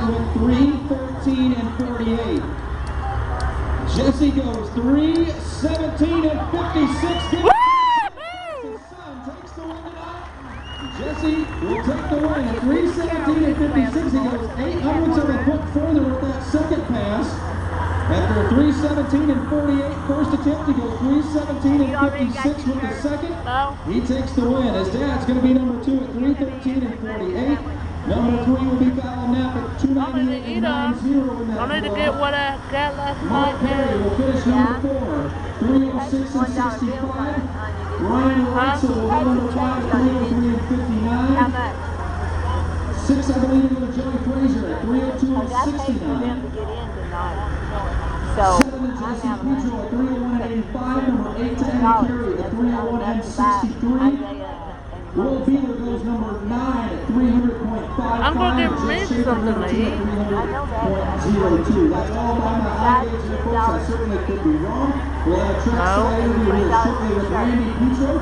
went 3:13 and 48. Jesse goes 3:17 and 56. His son takes the win tonight. Jesse will take the win at 3:17 and 56. He goes 8/100 of a foot further with that second pass. After 3:17 and 48 first attempt, he goes 3:17 and 56 with the second. He takes the win. His dad's going to be number 2 at 3:13 and 48. Number 3 will be Kyle Knapp at 2:98 and 90 in that. I need to get what I got last Mark night. Perry will finish number 4, 3:06 and 65. Ryan Reitzel will go number 5, 3:03 and 59. 6, I believe, will Joey Frazier at 3:02 and 69. 7 to Jesse Pedro at 3:01 and 85. Number 8 to Andy Carey at 3:01 and 63. Will Beaver goes number 9 at 300.55. I'm going to give me something to eat. 300.02. That's all by my eye gauge here, folks. I certainly could be wrong. We'll have a track side interview here shortly with Randy Petro.